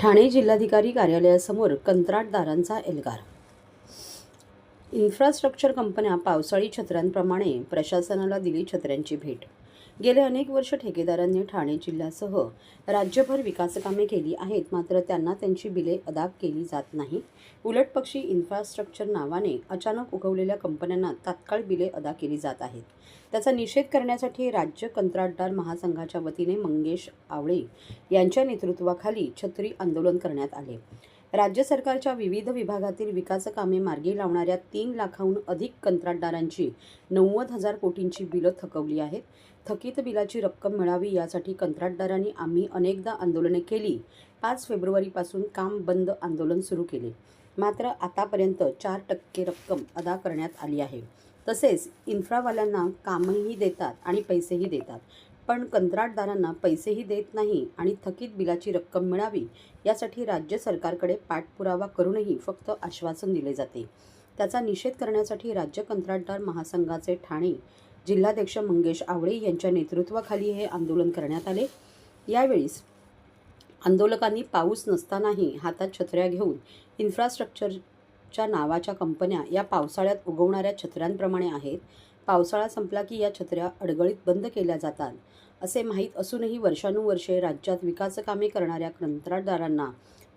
ठाणे जिल्हाधिकारी कार्यालयासमोर कंत्राटदारांचा एल्गार। इन्फ्रास्ट्रक्चर कंपन्या पावसाळी छत्र्यांप्रमाणे प्रशासनाला दिली छत्र्यांची भेट। गेले अनेक वर्ष ठेकेदारांनी ठाणे जिल्ह्यासह राज्यभर विकासकामे केली आहेत, मात्र त्यांना त्यांची बिले अदा केली जात नाही। उलटपक्षी इन्फ्रास्ट्रक्चर नावाने अचानक उगवलेल्या कंपन्यांना तात्काळ बिले अदा केली जात आहेत। त्याचा निषेध करण्यासाठी राज्य कंत्राटदार महासंघाच्या वतीने मंगेश आवळे यांच्या नेतृत्वाखाली छत्री आंदोलन करण्यात आले। राज्य सरकारच्या विविध विभागातील विकासकामे मार्गी लावणाऱ्या 3 लाखाहून अधिक कंत्राटदारांची 90,000 कोटींची बिलं थकवली आहेत। थकीत बिलाची रक्कम मिळावी यासाठी कंत्राटदारांनी आम्ही अनेकदा आंदोलने केली। 5 फेब्रुवारीपासून काम बंद आंदोलन सुरू केले, मात्र आतापर्यंत 4% रक्कम अदा करण्यात आली आहे। तसेच इन्फ्रावाल्यांना कामही देतात आणि पैसेही देतात, पण कंत्राटदारांना पैसेही देत नाही आणि थकीत बिलाची रक्कम मिळावी यासाठी राज्य सरकारकडे पाठपुरावा करूनही फक्त आश्वासन दिले जाते। त्याचा निषेध करण्यासाठी राज्य कंत्राटदार महासंघाचे ठाणे जिल्हाध्यक्ष मंगेश आवळे यांच्या नेतृत्वाखाली हे आंदोलन करण्यात आले। यावेळी आंदोलकांनी पाऊस नसतानाही हातात छत्र्या घेऊन इन्फ्रास्ट्रक्चरच्या नावाच्या कंपन्या या पावसाळ्यात उगवणाऱ्या छत्र्यांप्रमाणे आहेत। पावसाळा संपला की या छत्र्या अडगळीत बंद केल्या जातात असे माहीत असूनही वर्षानुवर्षे राज्यात विकासकामे करणाऱ्या कंत्राटदारांना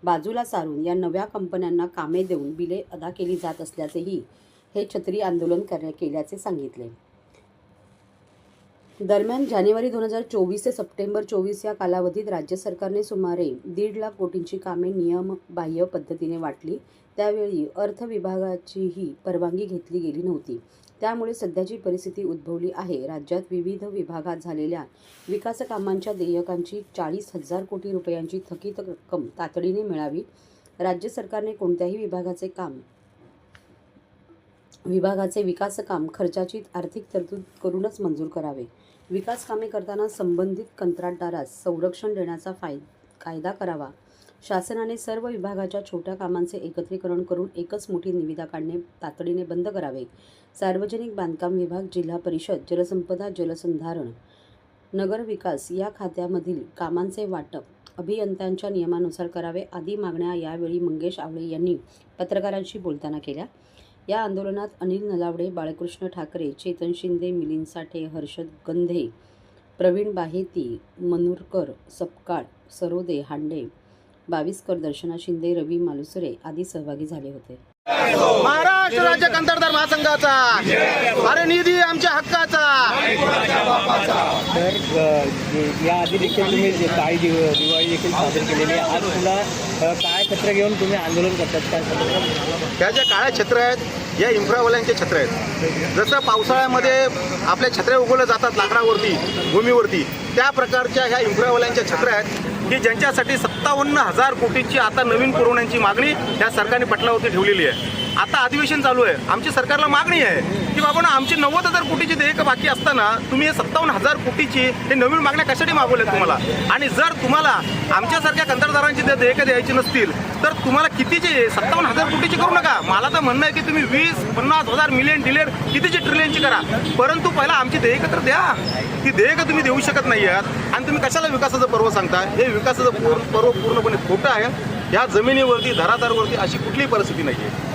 बाजूला सारून या नव्या कंपन्यांना कामे देऊन बिले अदा केली जात असल्याचेही हे छत्री आंदोलन केल्याचे सांगितले। दरम्यान जानेवारी 2024 ते सप्टेंबर 24 या कालावधीत राज्य सरकारने सुमारे 1.5 लाख कोटींची कामे नियमबाह्य पद्धतीने वाटली। त्यावेळी अर्थ विभागाचीही परवानगी घेतली गेली नव्हती। त्यामुळे सध्याची परिस्थिती उद्भवली आहे। राज्यात विविध विभागात झालेल्या विकासकामांच्या देयकांची 40,000 कोटी रुपयांची थकीत रक्कम तातडीने मिळावी। राज्य सरकारने कोणत्याही विभागाचे विकासकाम खर्चाची आर्थिक तरतूद करूनच मंजूर करावे। विकास कामे करताना संबंधित कंत्राटदारास संरक्षण देण्याचा कायदा करावा। शासनाने सर्व विभागाच्या छोट्या कामांचे एकत्रीकरण करून एकच मोठी निविदा काढणे तातडीने बंद करावे। सार्वजनिक बांधकाम विभाग, जिल्हा परिषद, जलसंपदा, जलसंधारण, नगर विकास या खात्यामधील कामांचे वाटप अभियंत्यांच्या नियमानुसार करावे आदी मागण्या यावेळी मंगेश आवळे यांनी पत्रकारांशी बोलताना केल्या। या आंदोलनात अनिल नलावडे, बाळकृष्ण ठाकरे, चेतन शिंदे, मिलिंद साठे, हर्षद गंधे, प्रवीण बाहेती, मनूरकर, सपकाळ, सरोदे, हांडे, बाविस्कर, दर्शना शिंदे, रवी मालुसरे आदी सहभागी झाले होते। महाराष्ट्र राज्य कंत्राटदार महासंघाचा अरे निधी आमच्या हक्काचा। तर या आधी देखील तुम्ही काळी दिवाळी देखील साजरी केलेली आहे। आज तुला काळ्या छत्र घेऊन तुम्ही आंदोलन करतात काय? ह्या ज्या काळ्या छत्र आहेत या इन्फ्रावाल्यांचे छत्र आहेत। जसं पावसाळ्यामध्ये आपल्या छत्र्या उगवल्या जातात लाकडावरती, भूमीवरती, त्या प्रकारच्या ह्या इन्फ्रावाल्यांच्या छत्र्या आहेत की ज्यांच्यासाठी 57,000 कोटीची आता नवीन पुरवण्याची मागणी या सरकारने पटलावरती ठेवलेली आहे। आता अधिवेशन चालू आहे। आमची सरकारला मागणी आहे की बाबा ना आमची 90,000 कोटीची देयक बाकी असताना तुम्ही हे 57,000 कोटीची हे नवीन मागण्या कशासाठी मागवल्यात तुम्हाला? आणि जर तुम्हाला आमच्यासारख्या कंत्राटदारांची देयक द्यायची नसतील तर तुम्हाला कितीची 57,000 कोटीची करू नका। मला तर म्हणणं आहे की तुम्ही 20, 50,000 मिलियन डिलेड कितीची ट्रिलियनची करा, परंतु पहिला आमची देयक तर द्या। ती देयक तुम्ही देऊ शकत नाही आहात आणि तुम्ही कशाला विकासाचं पर्व सांगता? हे विकासाचं पर्व पूर्णपणे खोटं आहे। या जमिनीवरती, धरातळावरती अशी कुठलीही परिस्थिती नाही आहे।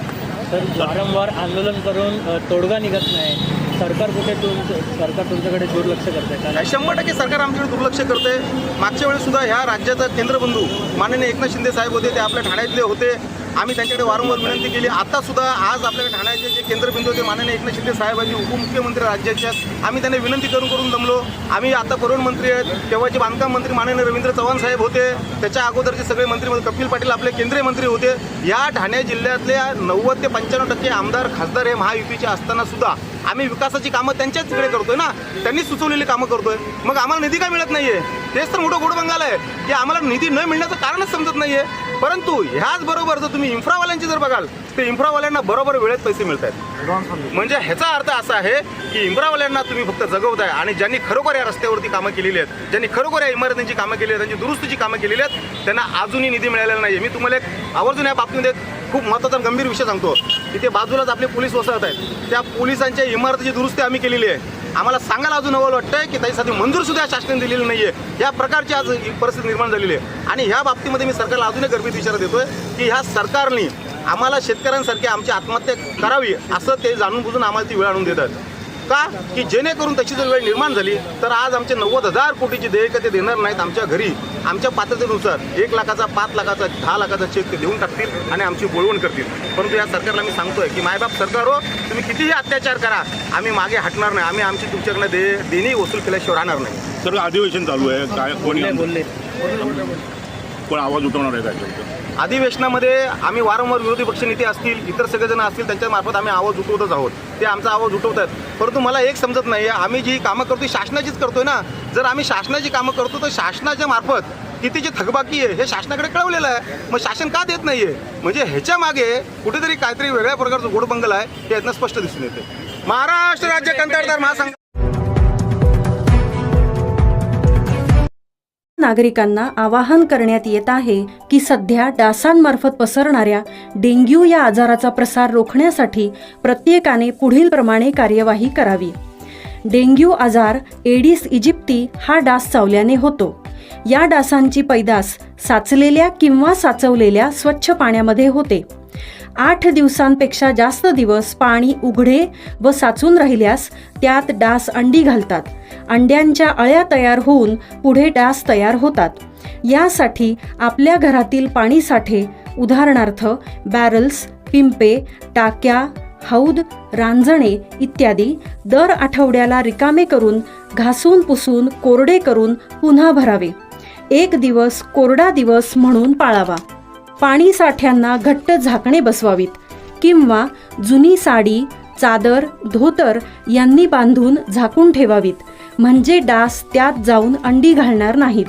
तर वारंवार आंदोलन करून तोडगा निघत नाही। सरकार तुमच्याकडे दुर्लक्ष करते का? 100% सरकार आमच्याकडे दुर्लक्ष करते। मागच्या वेळेस सुद्धा ह्या राज्याचा केंद्रबंधू माननीय एकनाथ शिंदे साहेब होते, ते आपल्या ठाण्यातले होते। आम्ही त्यांच्याकडे वारंवार विनंती केली। आता सुद्धा आज आपल्याकडे ठाण्याचे जे केंद्रबिंदू होते माननीय एकनाथ शिंदे साहेबांनी, उपमुख्यमंत्री राज्याचे, आम्ही त्यांना विनंती करून दमलो। आम्ही आता परिवहन मंत्री आहेत, तेव्हाचे बांधकाम मंत्री माननीय रवींद्र चव्हाण साहेब होते, त्याच्या अगोदरचे सगळे मंत्री कपिल पाटील आपले केंद्रीय मंत्री होते। या ठाणे जिल्ह्यातल्या 90 ते 95% आमदार खासदार हे महायुतीचे असताना सुद्धा आम्ही विकासाची कामं त्यांच्याच तिकडे करतोय ना, त्यांनी सुचवलेली कामं करतोय। मग आम्हाला निधी का मिळत नाहीये? तेच तर मोठं गोड बंगाल आहे की आम्हाला निधी न मिळण्याचं कारणच समजत नाहीये। परंतु ह्याच बरोबर जर तुम्ही इन्फ्रावाल्यांची जर बघाल तर इन्फ्रावाल्यांना बरोबर वेळेत पैसे मिळत आहेत। म्हणजे ह्याचा अर्थ असा आहे की इन्फ्रावाल्यांना तुम्ही फक्त जगवताय आणि ज्यांनी खरोखर या रस्त्यावरती कामं केलेली आहेत, ज्यांनी खरोखर या इमारतींची कामं केली आहेत, त्यांची दुरुस्तीची कामं केलेली आहेत, त्यांना अजूनही निधी मिळालेला नाही। मी तुम्हाला एक आवर्जून या बाबतीमध्ये खूप महत्त्वाचा गंभीर विषय सांगतो। इथे बाजूलाच आपले पोलीस वसाहत आहेत, त्या पोलिसांच्या इमारतीची दुरुस्ती आम्ही केलेली आहे। आम्हाला सांगायला अजून नवल वाटतंय की त्यासाठी मंजूर सुद्धा शासनाने दिलेली नाहीये. या प्रकारची आज ही परिस्थिती निर्माण झालेली आहे. आणि ह्या बाबतीमध्ये मी सरकारला अजून एक गर्भित इशारा देतोय की ह्या सरकारने आम्हाला शेतकऱ्यांसारखी आमची आत्महत्या करावी असं ते जाणून बुजून आम्हाला ती वेळ आणून देतात. का की जेणेकरून तशी जर वेळ निर्माण झाली तर आज आमचे 90,000 कोटीची देयकं ते देणार नाहीत. आमच्या घरी आमच्या पात्रतेनुसार 1 लाखाचा, 5 लाखाचा, 10 लाखाचा चेक ते देऊन टाकतील आणि आमची बोलवण करतील. परंतु या सरकारला मी सांगतोय की मायबाप सरकार हो, तुम्ही कितीही अत्याचार करा, आम्ही मागे हटणार नाही. आम्ही आमची तुमच्याकडे देणी वसूल केल्याशिवाय राहणार नाही. सर, अधिवेशन चालू आहे, काय कोणी बोलले कोण आवाज उठवणार आहे काय? अधिवेशनामध्ये आम्ही वारंवार विरोधी पक्षनेते असतील, इतर सगळेजण असतील, त्यांच्या मार्फत आम्ही आवाज उठवतच आहोत. ते आमचा आवाज उठवतात. परंतु मला एक समजत नाही, आम्ही जी कामं करतोय शासनाचीच करतोय ना. जर आम्ही शासनाची कामं करतो तर शासनाच्या मार्फत कितीची थकबाकी आहे हे शासनाकडे कळवलेलं आहे. मग शासन का देत नाहीये? म्हणजे ह्याच्या मागे कुठेतरी काहीतरी वेगळ्या प्रकारचं गोडबंगल आहे हे यातनं स्पष्ट दिसून येते. महाराष्ट्र राज्य कंत्राटदार महासंघ नागरिकांना आवाहन करण्यात येत आहे की सध्या डासांमार्फत पसरणाऱ्या डेंग्यू या आजाराचा प्रसार रोखण्यासाठी प्रत्येकाने पुढील प्रमाणे कार्यवाही करावी. डेंग्यू आजार एडिस इजिप्ती हा डास चावल्याने होतो. या डासांची पैदास साचलेल्या किंवा साचवलेल्या स्वच्छ पाण्यामध्ये होते. 8 दिवसांपेक्षा जास्त दिवस पाणी उघडे व साचून राहिल्यास त्यात डास अंडी घालतात. अंड्यांच्या अळ्या तयार होऊन पुढे डास तयार होतात. यासाठी आपल्या घरातील पाणीसाठे उदाहरणार्थ बॅरल्स, पिंपे, टाक्या, हौद, रांजणे इत्यादी दर आठवड्याला रिकामे करून घासून पुसून कोरडे करून पुन्हा भरावे. 1 दिवस कोरडा दिवस म्हणून पाळावा. पाणी साठ्यांना घट्ट झाकणे बसवावीत किंवा जुनी साडी, चादर, धोतर यांनी बांधून झाकून ठेवावीत, म्हणजे डास त्यात जाऊन अंडी घालणार नाहीत.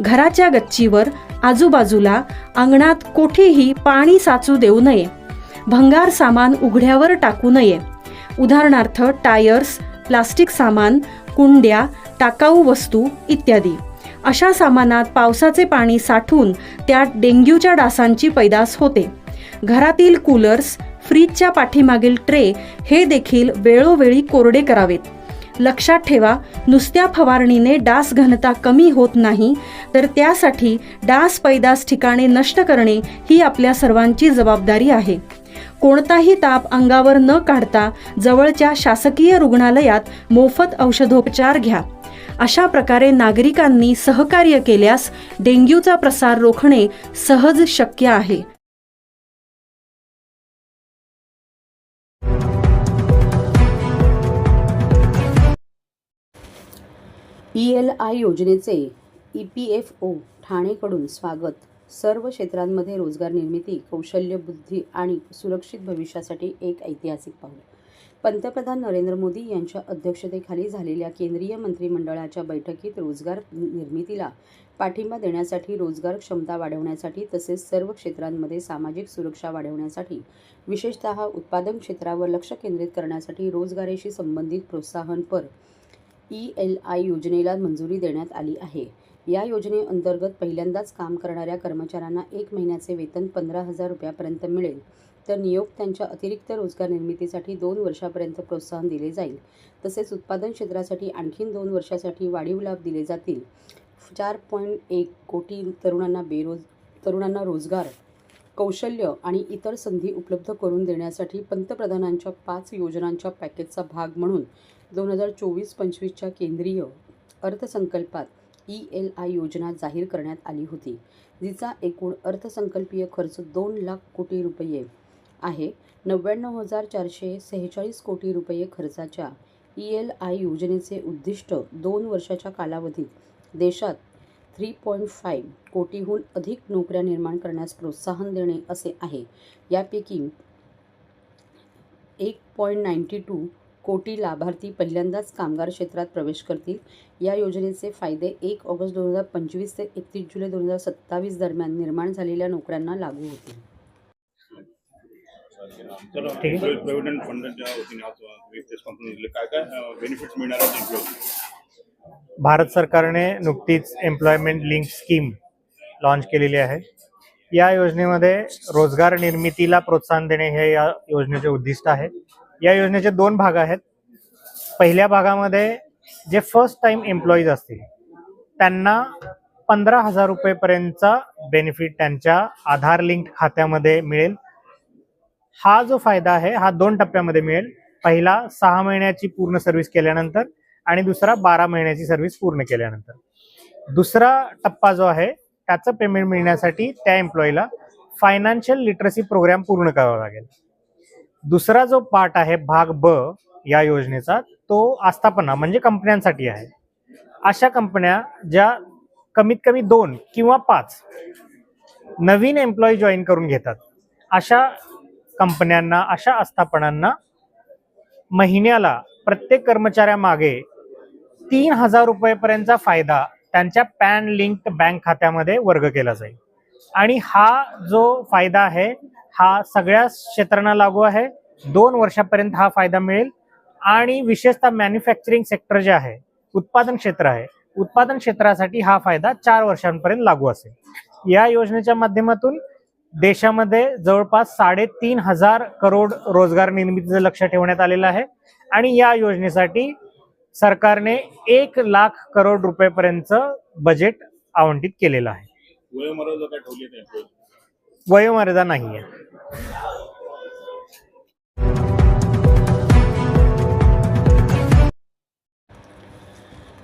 घराच्या गच्चीवर, आजूबाजूला, अंगणात कोठेही पाणी साचू देऊ नये. भंगार सामान उघड्यावर टाकू नये. उदाहरणार्थ टायर्स, प्लास्टिक सामान, कुंड्या, टाकाऊ वस्तू इत्यादी. अशा सामानात पावसाचे पाणी साठून त्यात डेंग्यूच्या डासांची पैदास होते. घरातील कूलर्स, फ्रीजच्या पाठीमागील ट्रे हे देखील वेळोवेळी कोरडे करावेत. लक्षात ठेवा, नुसत्या फवारणीने डास घनता कमी होत नाही, तर त्यासाठी डास पैदास ठिकाणे नष्ट करणे ही आपल्या सर्वांची जबाबदारी आहे. कोणताही ताप अंगावर न काढता जवळच्या शासकीय रुग्णालयात मोफत औषधोपचार घ्या. अशा प्रकारे नागरिकांनी सहकार्य केल्यास डेंग्यूचा प्रसार रोखणे सहज शक्य आहे. ELI योजनेचे EPFO ठाणेकडून स्वागत. सर्व क्षेत्रांमध्ये रोजगार निर्मिती, कौशल्य, बुद्धी आणि सुरक्षित भविष्यासाठी एक ऐतिहासिक पाऊल. पंतप्रधान नरेंद्र मोदी यांच्या अध्यक्षतेखाली झालेल्या केंद्रीय मंत्रिमंडळाच्या बैठकीत रोजगार निर्मितीला पाठिंबा देण्यासाठी, रोजगार क्षमता वाढवण्यासाठी तसेच सर्व क्षेत्रांमध्ये सामाजिक सुरक्षा वाढवण्यासाठी, विशेषतः उत्पादन क्षेत्रावर लक्ष केंद्रित करण्यासाठी रोजगाराशी संबंधित प्रोत्साहनपर ELI योजनेला मंजुरी देण्यात आली आहे. या योजनेअंतर्गत पहिल्यांदाच काम करणाऱ्या कर्मचाऱ्यांना 1 महिन्याचे वेतन 15,000 रुपयापर्यंत मिळेल. तर नियोक्त्यांच्या अतिरिक्त रोजगार निर्मितीसाठी 2 वर्षापर्यंत प्रोत्साहन दिले जाईल. तसेच उत्पादन क्षेत्रासाठी आणखी 2 वर्षासाठी वाढीव लाभ दिले जातील. 4.1 कोटी तरुणांना रोजगार, कौशल्य आणि इतर संधी उपलब्ध करून देण्यासाठी पंतप्रधानांच्या 5 योजनांच्या पॅकेजचा भाग म्हणून 2024-25च्या केंद्रीय अर्थसंकल्पात ELI योजना जाहीर करण्यात आली होती, जिचा एकूण अर्थसंकल्पीय खर्च 2 लाख कोटी रुपये आहे. 99,446 कोटी रुपये खर्चाच्या ELI योजनेचे उद्दिष्ट 2 वर्षाच्या कालावधीत देशात 3.5 कोटीहून अधिक नोकऱ्या निर्माण करण्यास प्रोत्साहन देणे असे आहे. यापैकी 1.92 कोटी लाभार्थी पहिल्यांदाच कामगार क्षेत्रात प्रवेश करतील. या योजनेचे फायदे 1 ऑगस्ट 2025 ते 31 जुलै 2027 दरम्यान निर्माण झालेल्या नोकऱ्यांना लागू होतील. प्रोव्हिडंट फंडाच्या वतीने आज प्रेस कॉन्फरन्स दिली, काय काय बेनिफिट्स मिळणार आहेत? भारत सरकारने नुकतीच एम्प्लॉयमेंट लिंक स्कीम लॉन्च केलेली आहे. या योजनेमध्ये रोजगार निर्मितीला प्रोत्साहन देणे हे या योजनेचे उद्दिष्ट आहे. या योजनेचे 2 भाग आहेत. पहिल्या भागामध्ये जे फर्स्ट टाइम एम्प्लॉईज असतील त्यांना 15,000 रुपयेपर्यंतचा बेनिफिट त्यांच्या आधार लिंक्ड खात्यामध्ये मिळेल. हा जो फायदा आहे हा 2 टप्प्यामध्ये मिळेल. पहिला 6 महिन्याची पूर्ण सर्व्हिस केल्यानंतर आणि दुसरा 12 महिन्याची सर्व्हिस पूर्ण केल्यानंतर. दुसरा टप्पा जो आहे त्याचं पेमेंट मिळण्यासाठी त्या एम्प्लॉईला फायनान्शियल लिटरसी प्रोग्राम पूर्ण करावा लागेल. दुसरा जो पार्ट आहे भाग ब या योजनेचा तो आस्थापना म्हणजे कंपन्यांसाठी आहे. अशा कंपन्या ज्या कमीत कमी 2 किंवा 5 नवीन एम्प्लॉई जॉईन करून घेतात अशा कंपन्यांना, अशा आस्थापनांना महिन्याला प्रत्येक कर्मचाऱ्यामागे 3,000 रुपयेपर्यंतचा फायदा त्यांच्या पॅन लिंक्ड बँक खात्यामध्ये वर्ग केला जाईल. आणि हा जो फायदा आहे हा सगळ्या क्षेत्रांना लागू आहे. 2 वर्षापर्यंत हा फायदा मिळेल. आणि विशेषतः मॅन्युफॅक्चरिंग सेक्टर जे आहे, उत्पादन क्षेत्र आहे, उत्पादन क्षेत्रासाठी हा फायदा 4 वर्षांपर्यंत लागू असेल. या योजनेच्या माध्यमातून देशामध्ये जवळपास 3,500 करोड रोजगार निर्मितीचं लक्ष ठेवण्यात आलेलं आहे. आणि या योजनेसाठी सरकारने 1,00,000 करोड रुपयेपर्यंतचं बजेट आवंटित केलेलं आहे. वयोमर्यादा काय ठेवली नाही? वयोमर्यादा नाहीये.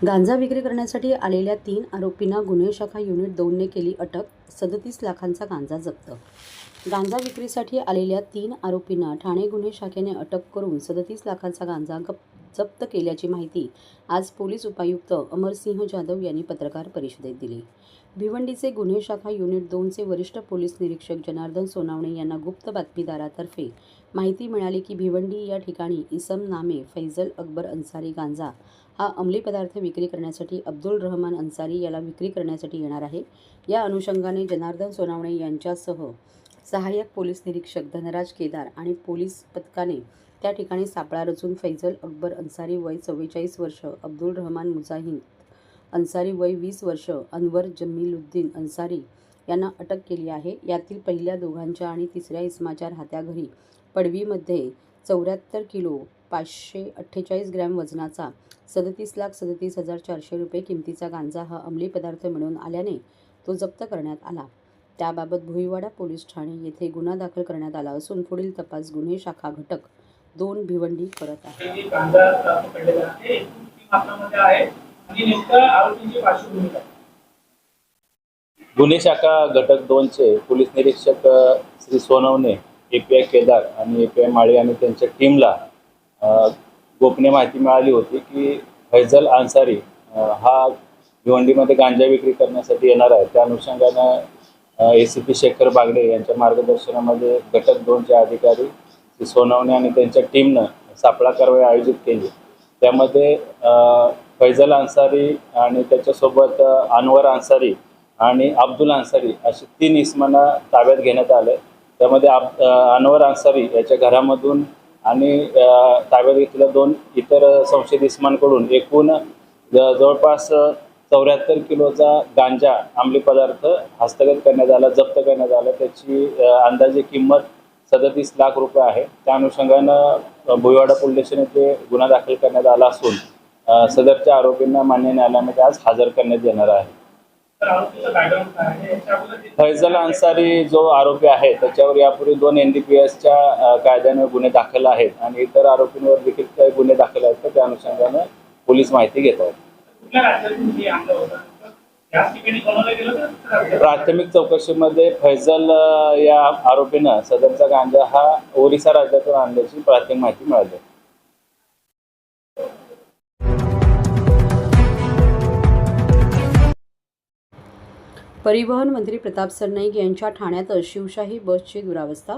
गांजा विक्री करण्यासाठी आलेल्या 3 आरोपींना गुन्हे शाखा युनिट 2ने केली अटक. 37 लाखांचा गांजा जप्त. गांजा विक्रीसाठी आलेल्या 3 आरोपींना ठाणे गुन्हे शाखेने अटक करून 37 लाखांचा गांजा जप्त केल्याची माहिती आज पोलीस उपायुक्त अमरसिंह जाधव यांनी पत्रकार परिषदेत दिली. भिवंडीचे गुन्हे शाखा युनिट 2चे वरिष्ठ पोलीस निरीक्षक जनार्दन सोनावणे यांना गुप्त बातमीदारातर्फे माहिती मिळाली की भिवंडी या ठिकाणी इसम नामे फैजल अकबर अन्सारी गांजा हा अंमली पदार्थ विक्री करण्यासाठी अब्दुल रहमान अन्सारी याला विक्री करण्यासाठी येणार आहे. या अनुषंगाने जनार्दन सोनावणे यांच्यासह सहाय्यक पोलीस निरीक्षक धनराज केदार आणि पोलीस पथकाने त्या ठिकाणी सापळा रचून फैजल अकबर अन्सारी वय 44 वर्ष, अब्दुल रहमान मुजाहिद अन्सारी वय 20 वर्ष, अनवर जमीलुद्दीन अन्सारी यांना अटक केली आहे. यातील पहिल्या दोघांच्या आणि तिसऱ्या इसमाच्या राहत्या घरी पडवीमध्ये 74 किलो 548 ग्रॅम वजनाचा 37,37,400 रुपये किमतीचा गांजा हा अंमली पदार्थ मिळून आल्याने तो जप्त करण्यात आला. त्याबाबत भुईवाडा पोलीस ठाणे येथे गुन्हा दाखल करण्यात आला असून पुढील तपास गुन्हे शाखा घटक 2 भिवंडी करत आहे. गुन्हे शाखा घटक 2चे पोलीस निरीक्षक श्री सोनवणे, API केदार आणि API माळी आणि त्यांच्या टीमला गोपनीय माहिती मिळाली होती की फैजल अन्सारी हा भिवंडीमध्ये गांजा विक्री करण्यासाठी येणार आहे. त्या अनुषंगानं ACP शेखर बागडे यांच्या मार्गदर्शनामध्ये घटक 2चे अधिकारी श्री सोनवणे आणि त्यांच्या टीमनं सापळा कारवाई आयोजित केली. त्यामध्ये फैजल अन्सारी आणि त्याच्यासोबत अनवर अन्सारी आणि अब्दुल अन्सारी असे 3 इसमांना ताब्यात घेण्यात आले. त्यामध्ये अनवर अन्सारी याच्या घरामधून आणि ताब्यात घेतलेल्या 2 इतर संशयित इसमांकडून एकूण जवळपास 74 किलोचा गांजा अंमली पदार्थ हस्तगत करण्यात आला, जप्त करण्यात आला. त्याची अंदाजे किंमत 37 लाख रुपये आहे. त्या अनुषंगानं भुईवाडा पोलीस स्टेशन येथे गुन्हा दाखल करण्यात आला असून सदरच्या आरोपींना मान्य न्यायालयामध्ये आज हजर करण्यात येणार आहे. फैजल अन्सारी जो आरोपी आहे त्याच्यावर यापूर्वी 2 NDPSच्या कायद्याने गुन्हे दाखल आहेत आणि इतर आरोपींवर देखील काही गुन्हे दाखल आहेत. तर त्या अनुषंगाने पोलीस माहिती घेत आहेत. प्राथमिक चौकशीमध्ये फैजल या आरोपीनं सदरचा गांजा हा ओरिसा राज्यातून आणल्याची प्राथमिक माहिती मिळाली. परिवहन मंत्री प्रताप सरनाईक यांच्या ठाण्यात शिवशाही बसची दुरावस्था.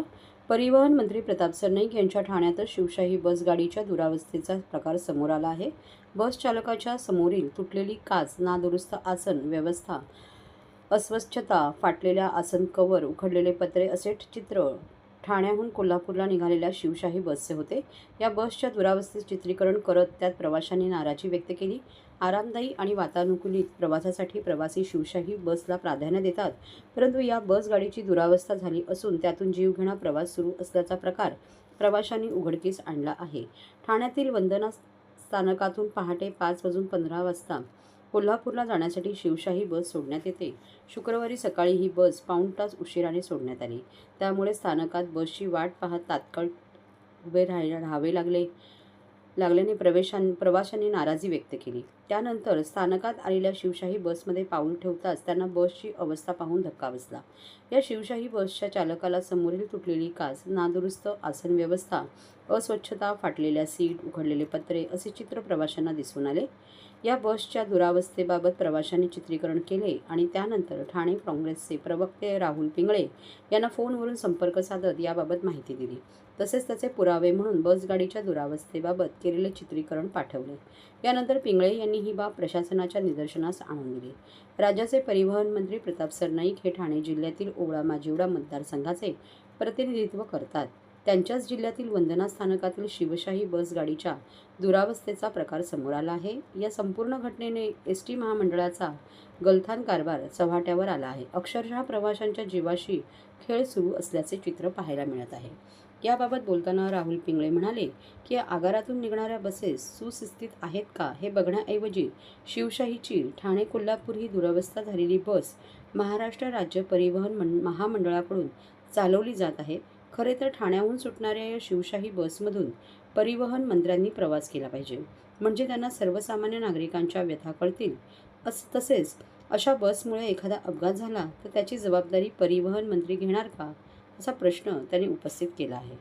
परिवहन मंत्री प्रताप सरनाईक यांच्या ठाण्यात शिवशाही बस गाडीच्या दुरावस्थेचा प्रकार समोर आला आहे. बस चालकाच्या समोरील तुटलेली काच, नादुरुस्त आसन व्यवस्था, अस्वच्छता, फाटलेल्या आसन कव्हर, उखडलेले पत्रे असे चित्र ठाण्याहून कोल्हापूरला निघालेल्या शिवशाही बसचे होते. या बसच्या दुरावस्थेचे चित्रीकरण करत त्यात प्रवाशांनी नाराजी व्यक्त केली. आरामदायी आणि वातानुकूलित प्रवासासाठी प्रवासी शिवशाही बसला प्राधान्य देतात, परंतु या बस गाडीची दुरावस्था झाली असून त्यातून जीवघेणा प्रवास सुरू असल्याचा प्रकार प्रवाशांनी उघडकीस आणला आहे. ठाण्यातील वंदना स्थानकातून पहाटे 5:15 कोल्हापूरला जाण्यासाठी शिवशाही बस सोडण्यात येते. शुक्रवारी सकाळी ही बस पाऊण तास उशिराने सोडण्यात आली. त्यामुळे स्थानकात बसची वाट पाहत तात्काळ उभे राहावे लागल्याने प्रवाशांनी नाराजी व्यक्त केली. त्यानंतर स्थानकात आलेल्या शिवशाही बसमध्ये पाऊल ठेवताच त्यांना बसची अवस्था पाहून धक्का बसला. या शिवशाही बसच्या चालकाला समोरील तुटलेली काच, नादुरुस्त आसन व्यवस्था, अस्वच्छता, फाटलेल्या सीट, उघडलेले पत्रे असे चित्र प्रवाशांना दिसून आले. या बसच्या दुरावस्थेबाबत प्रवाशांनी चित्रीकरण केले आणि त्यानंतर ठाणे काँग्रेसचे प्रवक्ते राहुल पिंगळे यांना फोनवरून संपर्क साधत याबाबत माहिती दिली. तसेच त्याचे पुरावे म्हणून बसगाडीच्या दुरावस्थेबाबत केलेले चित्रीकरण पाठवले. यानंतर पिंगळे यांनी ही बाब प्रशासनाच्या निदर्शनास आणून दिली. राज्याचे परिवहन मंत्री प्रताप सरनाईक हे ठाणे जिल्ह्यातील ओवळा माजिवडा मतदारसंघाचे प्रतिनिधित्व करतात. त्यांच्याच जिल्ह्यातील वंदना स्थानकातील शिवशाही बस गाडीच्या दुरावस्थेचा प्रकार समोर आला आहे. या संपूर्ण घटनेने एसटी महामंडळाचा गलथान कारभार चव्हाट्यावर आला आहे. अक्षरशः प्रवाशांच्या जीवाशी खेळ सुरू असल्याचे चित्र पाहायला मिळत आहे. याबाबत बोलताना राहुल पिंगळे म्हणाले की आगारातून निघणाऱ्या बसेस सुस्थितीत आहेत का हे बघण्याऐवजी शिवशाहीची ठाणे कोल्हापूर ही दुरवस्था झालेली बस महाराष्ट्र राज्य परिवहन महामंडळाकडून चालवली जात आहे. खरे तर ठाण्याहून सुटणाऱ्या या शिवशाही बसमधून परिवहन मंत्र्यांनी प्रवास केला पाहिजे, म्हणजे त्यांना सर्वसामान्य नागरिकांच्या व्यथा कळतील. तसेच अशा बसमुळे एखादा अपघात झाला तर त्याची जबाबदारी परिवहन मंत्री घेणार का, असा प्रश्न त्यांनी उपस्थित केला आहे.